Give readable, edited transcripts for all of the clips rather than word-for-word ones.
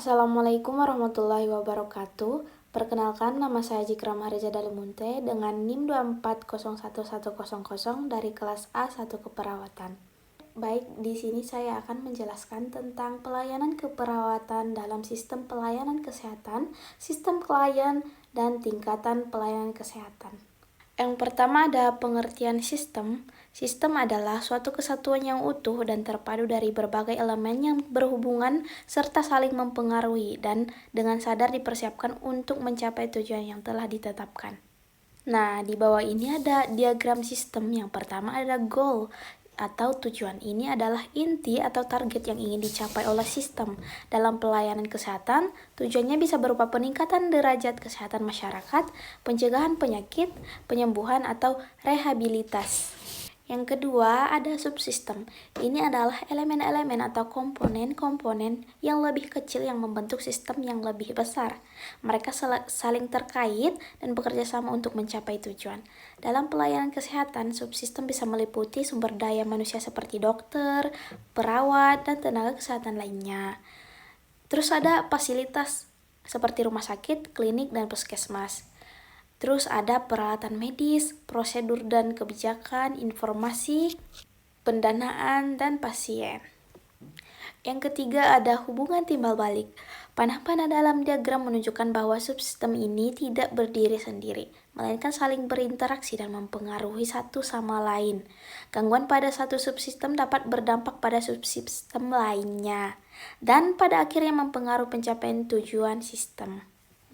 Assalamualaikum warahmatullahi wabarakatuh. Perkenalkan, nama saya Jikra Mahreja Dalimunte dengan NIM 2401100 dari kelas A1 Keperawatan. Baik, di sini saya akan menjelaskan tentang pelayanan keperawatan dalam sistem pelayanan kesehatan, sistem klien, dan tingkatan pelayanan kesehatan. Yang pertama ada pengertian sistem. Sistem adalah suatu kesatuan yang utuh dan terpadu dari berbagai elemen yang berhubungan serta saling mempengaruhi dan dengan sadar dipersiapkan untuk mencapai tujuan yang telah ditetapkan. Nah, di bawah ini ada diagram sistem. Yang pertama ada goal atau tujuan. Ini adalah inti atau target yang ingin dicapai oleh sistem. Dalam pelayanan kesehatan, tujuannya bisa berupa peningkatan derajat kesehatan masyarakat, pencegahan penyakit, penyembuhan atau rehabilitas. Yang kedua, ada subsistem. Ini adalah elemen-elemen atau komponen-komponen yang lebih kecil yang membentuk sistem yang lebih besar. Mereka saling terkait dan bekerja sama untuk mencapai tujuan. Dalam pelayanan kesehatan, subsistem bisa meliputi sumber daya manusia seperti dokter, perawat, dan tenaga kesehatan lainnya. Terus ada fasilitas seperti rumah sakit, klinik, dan puskesmas. Terus ada peralatan medis, prosedur dan kebijakan, informasi, pendanaan, dan pasien. Yang ketiga ada hubungan timbal balik. Panah-panah dalam diagram menunjukkan bahwa subsistem ini tidak berdiri sendiri, melainkan saling berinteraksi dan mempengaruhi satu sama lain. Gangguan pada satu subsistem dapat berdampak pada subsistem lainnya, dan pada akhirnya mempengaruhi pencapaian tujuan sistem.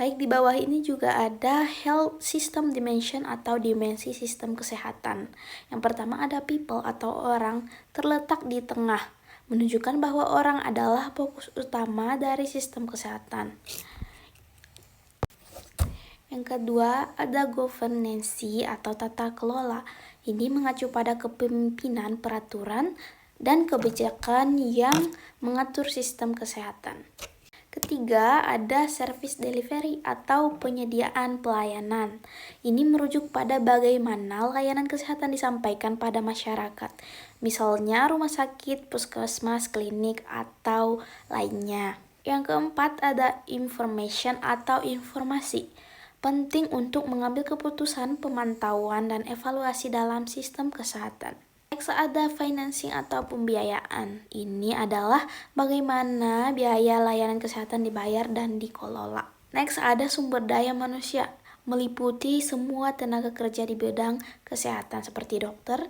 Baik, di bawah ini juga ada health system dimension atau dimensi sistem kesehatan. Yang pertama ada people atau orang terletak di tengah, menunjukkan bahwa orang adalah fokus utama dari sistem kesehatan. Yang kedua ada governance atau tata kelola. Ini mengacu pada kepemimpinan, peraturan, dan kebijakan yang mengatur sistem kesehatan. Ketiga, ada service delivery atau penyediaan pelayanan. Ini merujuk pada bagaimana layanan kesehatan disampaikan pada masyarakat. Misalnya rumah sakit, puskesmas, klinik, atau lainnya. Yang keempat, ada information atau informasi. Penting untuk mengambil keputusan, pemantauan, dan evaluasi dalam sistem kesehatan. Next ada financing atau pembiayaan. Ini adalah bagaimana biaya layanan kesehatan dibayar dan dikelola. Next ada sumber daya manusia, meliputi semua tenaga kerja di bidang kesehatan seperti dokter,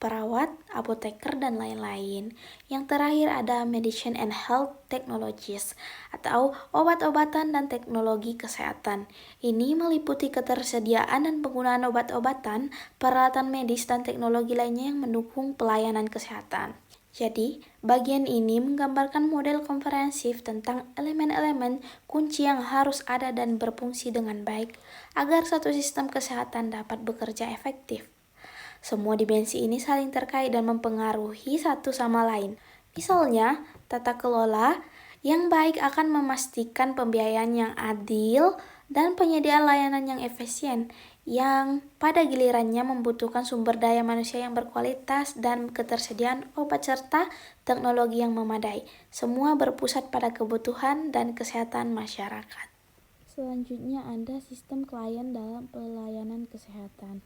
perawat, apoteker, dan lain-lain. Yang terakhir ada medicine and health technologies atau obat-obatan dan teknologi kesehatan. Ini meliputi ketersediaan dan penggunaan obat-obatan, peralatan medis, dan teknologi lainnya yang mendukung pelayanan kesehatan. Jadi, bagian ini menggambarkan model komprehensif tentang elemen-elemen kunci yang harus ada dan berfungsi dengan baik agar satu sistem kesehatan dapat bekerja efektif. Semua dimensi ini saling terkait dan mempengaruhi satu sama lain. Misalnya, tata kelola yang baik akan memastikan pembiayaan yang adil dan penyediaan layanan yang efisien, yang pada gilirannya membutuhkan sumber daya manusia yang berkualitas dan ketersediaan obat serta teknologi yang memadai. Semua berpusat pada kebutuhan dan kesehatan masyarakat. Selanjutnya ada sistem klien dalam pelayanan kesehatan.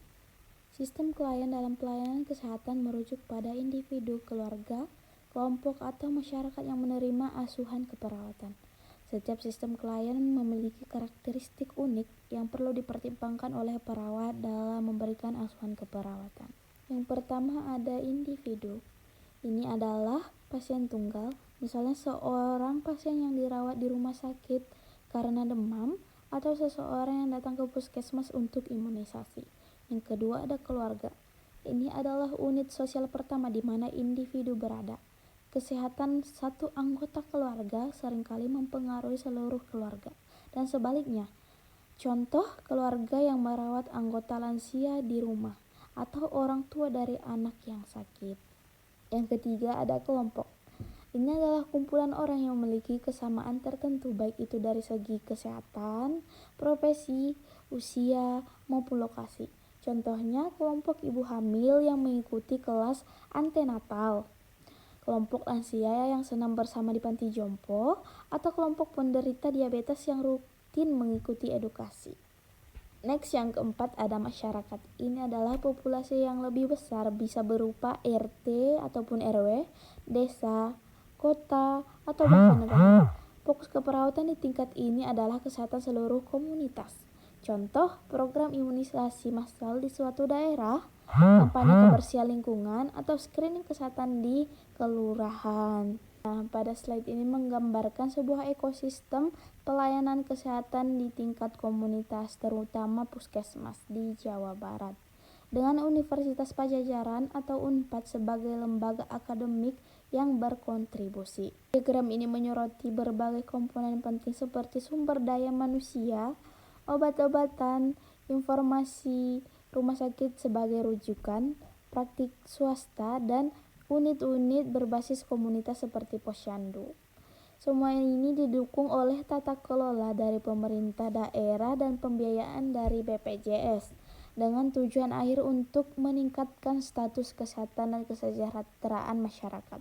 Sistem klien dalam pelayanan kesehatan merujuk pada individu, keluarga, kelompok, atau masyarakat yang menerima asuhan keperawatan. Setiap sistem klien memiliki karakteristik unik yang perlu dipertimbangkan oleh perawat dalam memberikan asuhan keperawatan. Yang pertama ada individu. Ini adalah pasien tunggal, misalnya seorang pasien yang dirawat di rumah sakit karena demam atau seseorang yang datang ke puskesmas untuk imunisasi. Yang kedua ada keluarga. Ini adalah unit sosial pertama di mana individu berada. Kesehatan satu anggota keluarga seringkali mempengaruhi seluruh keluarga, dan sebaliknya. Contoh, keluarga yang merawat anggota lansia di rumah, atau orang tua dari anak yang sakit. Yang ketiga ada kelompok. Ini adalah kumpulan orang yang memiliki kesamaan tertentu, baik itu dari segi kesehatan, profesi, usia, maupun lokasi. Contohnya kelompok ibu hamil yang mengikuti kelas antenatal, kelompok lansia yang senang bersama di panti jompo, atau kelompok penderita diabetes yang rutin mengikuti edukasi. Next, yang keempat ada masyarakat. Ini adalah populasi yang lebih besar, bisa berupa RT ataupun RW, desa, kota, atau bahkan negara. Fokus keperawatan di tingkat ini adalah kesehatan seluruh komunitas. Contoh, program imunisasi massal di suatu daerah, kampanye kebersihan lingkungan, atau screening kesehatan di kelurahan. Nah, pada slide ini menggambarkan sebuah ekosistem pelayanan kesehatan di tingkat komunitas, terutama puskesmas di Jawa Barat. Dengan Universitas Pajajaran atau UNPAD sebagai lembaga akademik yang berkontribusi. Diagram ini menyoroti berbagai komponen penting seperti sumber daya manusia, obat-obatan, informasi rumah sakit sebagai rujukan, praktik swasta, dan unit-unit berbasis komunitas seperti posyandu. Semua ini didukung oleh tata kelola dari pemerintah daerah dan pembiayaan dari BPJS dengan tujuan akhir untuk meningkatkan status kesehatan dan kesejahteraan masyarakat.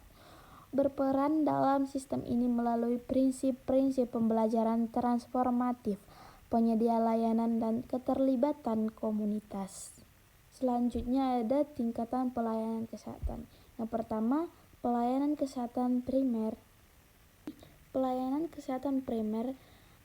Berperan dalam sistem ini melalui prinsip-prinsip pembelajaran transformatif, penyedia layanan, dan keterlibatan komunitas. Selanjutnya ada tingkatan pelayanan kesehatan. Yang pertama, pelayanan kesehatan primer. Pelayanan kesehatan primer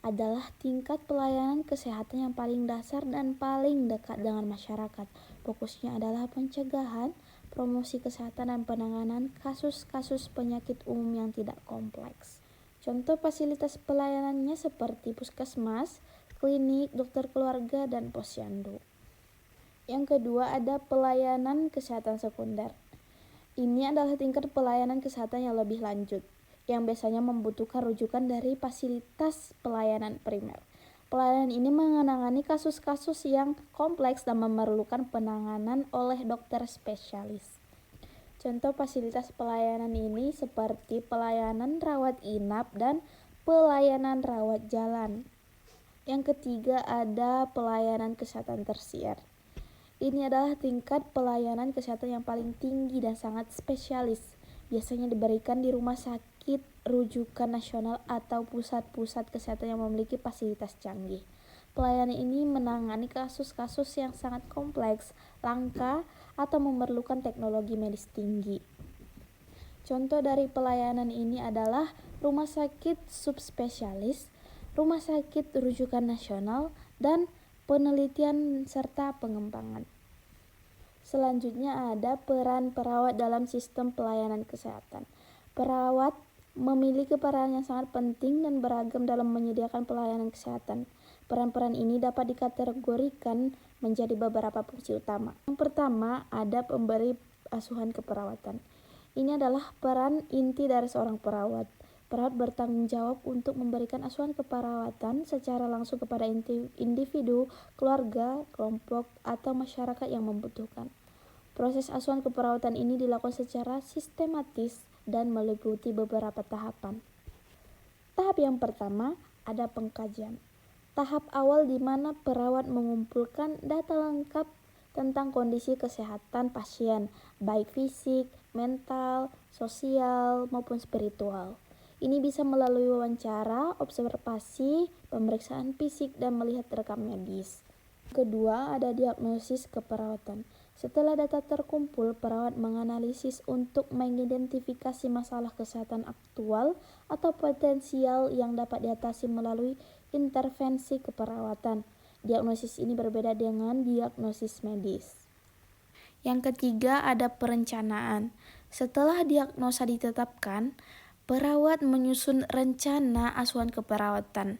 adalah tingkat pelayanan kesehatan yang paling dasar dan paling dekat dengan masyarakat. Fokusnya adalah pencegahan, promosi kesehatan, dan penanganan kasus-kasus penyakit umum yang tidak kompleks. Contoh fasilitas pelayanannya seperti puskesmas, klinik, dokter keluarga, dan posyandu. Yang kedua ada pelayanan kesehatan sekunder. Ini adalah tingkat pelayanan kesehatan yang lebih lanjut, yang biasanya membutuhkan rujukan dari fasilitas pelayanan primer. Pelayanan ini menangani kasus-kasus yang kompleks dan memerlukan penanganan oleh dokter spesialis. Contoh fasilitas pelayanan ini seperti pelayanan rawat inap dan pelayanan rawat jalan. Yang ketiga ada pelayanan kesehatan tersier. Ini adalah tingkat pelayanan kesehatan yang paling tinggi dan sangat spesialis. Biasanya diberikan di rumah sakit rujukan nasional atau pusat-pusat kesehatan yang memiliki fasilitas canggih. Pelayanan ini menangani kasus-kasus yang sangat kompleks, langka, atau memerlukan teknologi medis tinggi. Contoh dari pelayanan ini adalah rumah sakit subspesialis, rumah sakit rujukan nasional, dan penelitian serta pengembangan. Selanjutnya ada peran perawat dalam sistem pelayanan kesehatan. Perawat memiliki peran yang sangat penting dan beragam dalam menyediakan pelayanan kesehatan. Peran-peran ini dapat dikategorikan menjadi beberapa fungsi utama. Yang pertama ada pemberi asuhan keperawatan. Ini adalah peran inti dari seorang perawat. Perawat bertanggung jawab untuk memberikan asuhan keperawatan secara langsung kepada individu, keluarga, kelompok, atau masyarakat yang membutuhkan. Proses asuhan keperawatan ini dilakukan secara sistematis dan meliputi beberapa tahapan. Tahap yang pertama ada pengkajian. Tahap awal di mana perawat mengumpulkan data lengkap tentang kondisi kesehatan pasien, baik fisik, mental, sosial, maupun spiritual. Ini bisa melalui wawancara, observasi, pemeriksaan fisik, dan melihat rekam medis. Kedua, ada diagnosis keperawatan. Setelah data terkumpul, perawat menganalisis untuk mengidentifikasi masalah kesehatan aktual atau potensial yang dapat diatasi melalui intervensi keperawatan. Diagnosis ini berbeda dengan diagnosis medis. Yang ketiga ada perencanaan. Setelah diagnosa ditetapkan, perawat menyusun rencana asuhan keperawatan.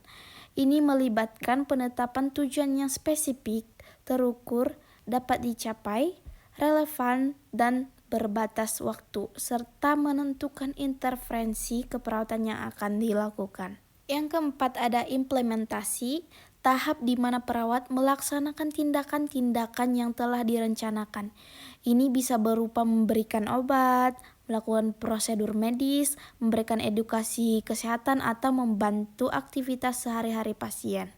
Ini melibatkan penetapan tujuan yang spesifik, terukur, dapat dicapai, relevan, dan berbatas waktu, serta menentukan intervensi keperawatan yang akan dilakukan. Yang keempat ada implementasi, tahap di mana perawat melaksanakan tindakan-tindakan yang telah direncanakan. Ini bisa berupa memberikan obat, melakukan prosedur medis, memberikan edukasi kesehatan, atau membantu aktivitas sehari-hari pasien.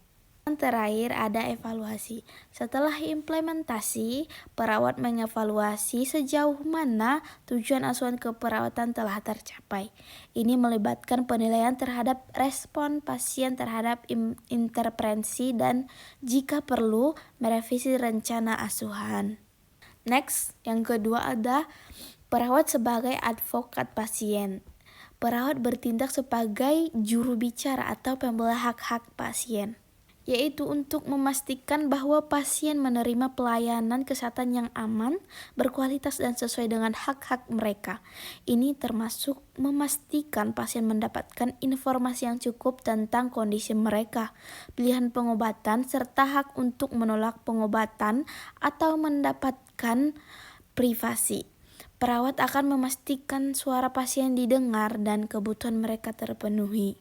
Yang terakhir ada evaluasi. Setelah implementasi, perawat mengevaluasi sejauh mana tujuan asuhan keperawatan telah tercapai. Ini melibatkan penilaian terhadap respon pasien terhadap intervensi dan jika perlu merevisi rencana asuhan. Next, yang kedua ada perawat sebagai advokat pasien. Perawat bertindak sebagai juru bicara atau pembela hak-hak pasien, yaitu untuk memastikan bahwa pasien menerima pelayanan kesehatan yang aman, berkualitas dan sesuai dengan hak-hak mereka. Ini termasuk memastikan pasien mendapatkan informasi yang cukup tentang kondisi mereka, pilihan pengobatan, serta hak untuk menolak pengobatan atau mendapatkan privasi. Perawat akan memastikan suara pasien didengar dan kebutuhan mereka terpenuhi.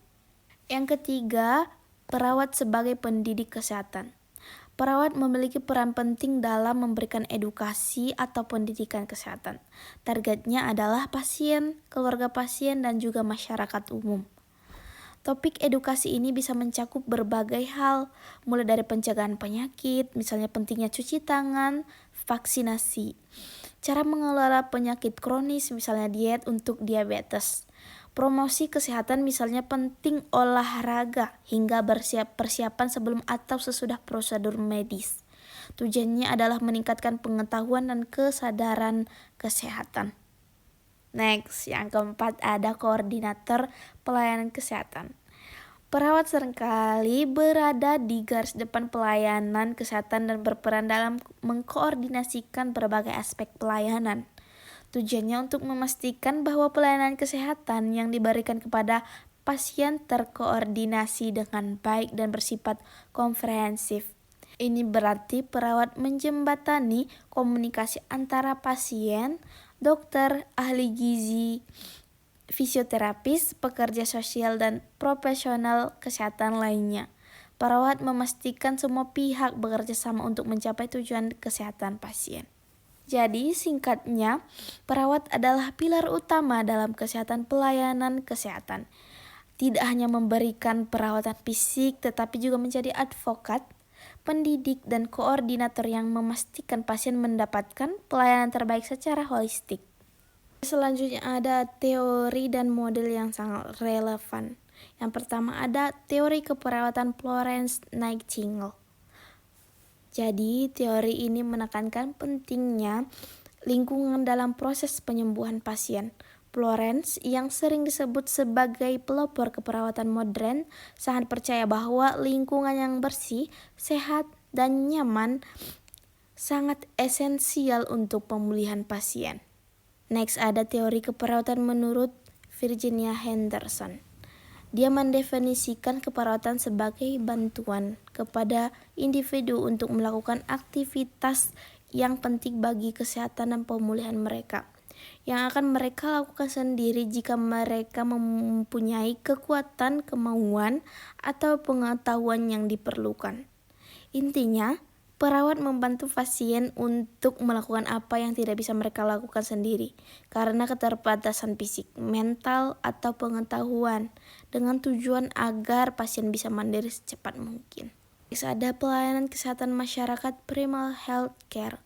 Yang ketiga, perawat sebagai pendidik kesehatan. Perawat memiliki peran penting dalam memberikan edukasi atau pendidikan kesehatan. Targetnya adalah pasien, keluarga pasien, dan juga masyarakat umum. Topik edukasi ini bisa mencakup berbagai hal, mulai dari pencegahan penyakit, misalnya pentingnya cuci tangan, vaksinasi, cara mengelola penyakit kronis, misalnya diet untuk diabetes, promosi kesehatan misalnya penting olahraga hingga persiapan sebelum atau sesudah prosedur medis. Tujuannya adalah meningkatkan pengetahuan dan kesadaran kesehatan. Next, yang keempat ada koordinator pelayanan kesehatan. Perawat seringkali berada di garis depan pelayanan kesehatan dan berperan dalam mengkoordinasikan berbagai aspek pelayanan. Tujuannya untuk memastikan bahwa pelayanan kesehatan yang diberikan kepada pasien terkoordinasi dengan baik dan bersifat komprehensif. Ini berarti perawat menjembatani komunikasi antara pasien, dokter, ahli gizi, fisioterapis, pekerja sosial, dan profesional kesehatan lainnya. Perawat memastikan semua pihak bekerja sama untuk mencapai tujuan kesehatan pasien. Jadi singkatnya, perawat adalah pilar utama dalam kesehatan pelayanan kesehatan. Tidak hanya memberikan perawatan fisik, tetapi juga menjadi advokat, pendidik, dan koordinator yang memastikan pasien mendapatkan pelayanan terbaik secara holistik. Selanjutnya ada teori dan model yang sangat relevan. Yang pertama ada teori keperawatan Florence Nightingale. Jadi teori ini menekankan pentingnya lingkungan dalam proses penyembuhan pasien. Florence yang sering disebut sebagai pelopor keperawatan modern sangat percaya bahwa lingkungan yang bersih, sehat, dan nyaman sangat esensial untuk pemulihan pasien. Next ada teori keperawatan menurut Virginia Henderson. Dia mendefinisikan keperawatan sebagai bantuan kepada individu untuk melakukan aktivitas yang penting bagi kesehatan dan pemulihan mereka, yang akan mereka lakukan sendiri jika mereka mempunyai kekuatan, kemauan, atau pengetahuan yang diperlukan. Intinya, perawat membantu pasien untuk melakukan apa yang tidak bisa mereka lakukan sendiri karena keterbatasan fisik, mental, atau pengetahuan dengan tujuan agar pasien bisa mandiri secepat mungkin. Ada pelayanan kesehatan masyarakat Primal Health Care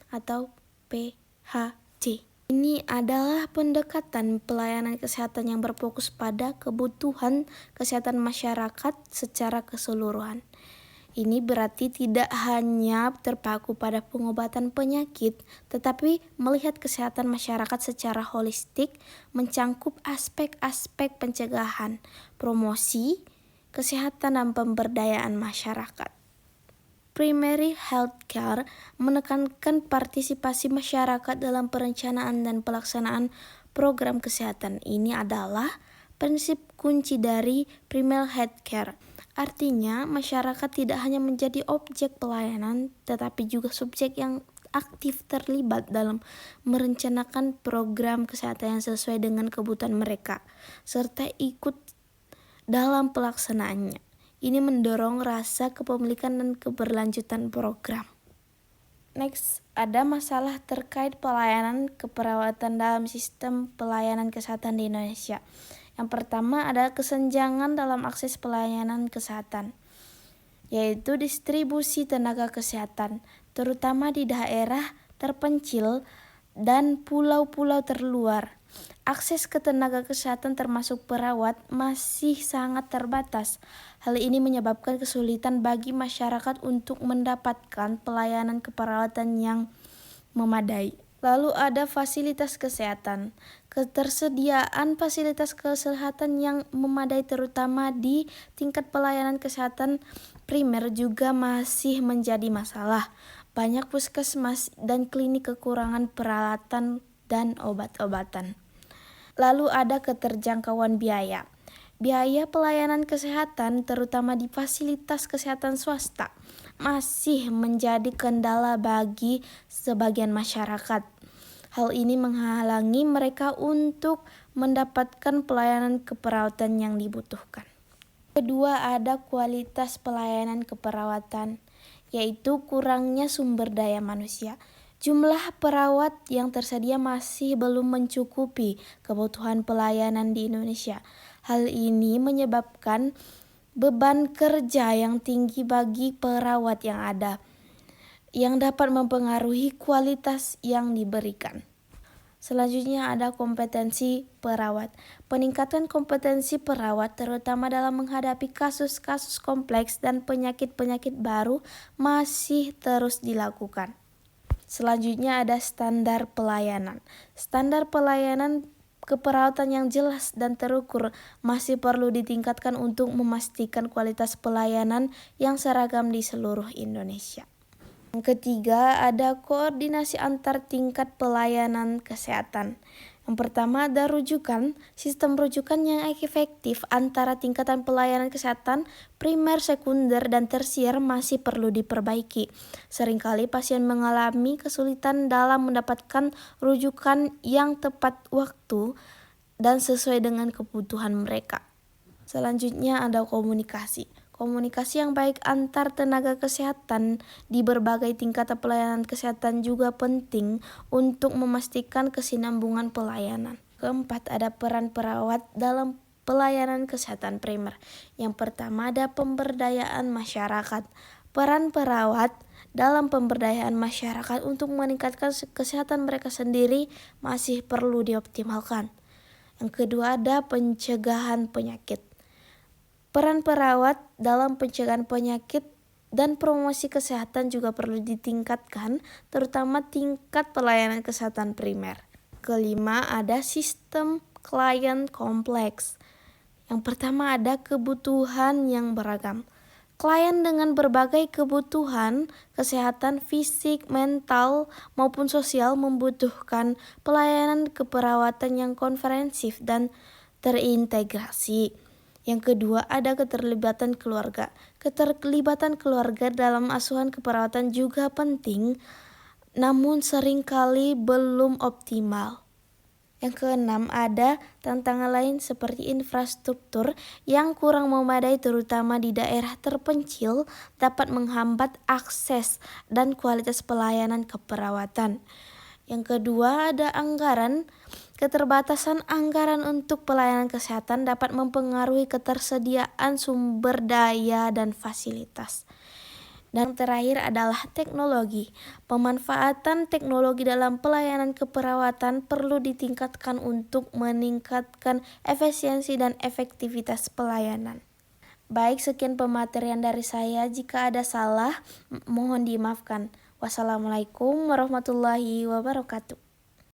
atau PHC. Ini adalah pendekatan pelayanan kesehatan yang berfokus pada kebutuhan kesehatan masyarakat secara keseluruhan. Ini berarti tidak hanya terpaku pada pengobatan penyakit, tetapi melihat kesehatan masyarakat secara holistik, mencangkup aspek-aspek pencegahan, promosi, kesehatan, dan pemberdayaan masyarakat. Primary health care menekankan partisipasi masyarakat dalam perencanaan dan pelaksanaan program kesehatan. Ini adalah prinsip kunci dari primary health care. Artinya, masyarakat tidak hanya menjadi objek pelayanan, tetapi juga subjek yang aktif terlibat dalam merencanakan program kesehatan yang sesuai dengan kebutuhan mereka, serta ikut dalam pelaksanaannya. Ini mendorong rasa kepemilikan dan keberlanjutan program. Next, ada masalah terkait pelayanan keperawatan dalam sistem pelayanan kesehatan di Indonesia. Yang pertama ada kesenjangan dalam akses pelayanan kesehatan. yaitu distribusi tenaga kesehatan, terutama di daerah terpencil dan pulau-pulau terluar. Akses ke tenaga kesehatan termasuk perawat masih sangat terbatas. Hal ini menyebabkan kesulitan bagi masyarakat untuk mendapatkan pelayanan keperawatan yang memadai. Lalu ada fasilitas kesehatan. Ketersediaan fasilitas kesehatan yang memadai terutama di tingkat pelayanan kesehatan primer juga masih menjadi masalah. Banyak puskesmas dan klinik kekurangan peralatan dan obat-obatan. Lalu ada keterjangkauan biaya. Biaya pelayanan kesehatan, terutama di fasilitas kesehatan swasta, masih menjadi kendala bagi sebagian masyarakat. Hal ini menghalangi mereka untuk mendapatkan pelayanan keperawatan yang dibutuhkan. Kedua, ada kualitas pelayanan keperawatan, yaitu kurangnya sumber daya manusia. Jumlah perawat yang tersedia masih belum mencukupi kebutuhan pelayanan di Indonesia. Hal ini menyebabkan beban kerja yang tinggi bagi perawat yang ada, yang dapat mempengaruhi kualitas yang diberikan. Selanjutnya ada kompetensi perawat. Peningkatan kompetensi perawat terutama dalam menghadapi kasus-kasus kompleks dan penyakit-penyakit baru masih terus dilakukan. Selanjutnya ada standar pelayanan. Standar pelayanan keperawatan yang jelas dan terukur masih perlu ditingkatkan untuk memastikan kualitas pelayanan yang seragam di seluruh Indonesia. Yang ketiga, ada koordinasi antar tingkat pelayanan kesehatan. Yang pertama ada rujukan, sistem rujukan yang efektif antara tingkatan pelayanan kesehatan primer, sekunder, dan tersier masih perlu diperbaiki. Seringkali pasien mengalami kesulitan dalam mendapatkan rujukan yang tepat waktu dan sesuai dengan kebutuhan mereka. Selanjutnya ada komunikasi. Komunikasi yang baik antar tenaga kesehatan di berbagai tingkatan pelayanan kesehatan juga penting untuk memastikan kesinambungan pelayanan. Keempat, ada peran perawat dalam pelayanan kesehatan primer. Yang pertama ada pemberdayaan masyarakat. Peran perawat dalam pemberdayaan masyarakat untuk meningkatkan kesehatan mereka sendiri masih perlu dioptimalkan. Yang kedua ada pencegahan penyakit. Peran perawat dalam pencegahan penyakit dan promosi kesehatan juga perlu ditingkatkan, terutama tingkat pelayanan kesehatan primer. Kelima, ada sistem klien kompleks. Yang pertama ada kebutuhan yang beragam. Klien dengan berbagai kebutuhan kesehatan fisik, mental, maupun sosial membutuhkan pelayanan keperawatan yang komprehensif dan terintegrasi. Yang kedua, ada keterlibatan keluarga. Keterlibatan keluarga dalam asuhan keperawatan juga penting, namun seringkali belum optimal. Yang keenam, ada tantangan lain seperti infrastruktur yang kurang memadai terutama di daerah terpencil dapat menghambat akses dan kualitas pelayanan keperawatan. Yang kedua, ada anggaran. Keterbatasan anggaran untuk pelayanan kesehatan dapat mempengaruhi ketersediaan sumber daya dan fasilitas. Dan terakhir adalah teknologi. Pemanfaatan teknologi dalam pelayanan keperawatan perlu ditingkatkan untuk meningkatkan efisiensi dan efektivitas pelayanan. Baik, sekian pematerian dari saya. Jika ada salah, mohon dimaafkan. Wassalamualaikum warahmatullahi wabarakatuh.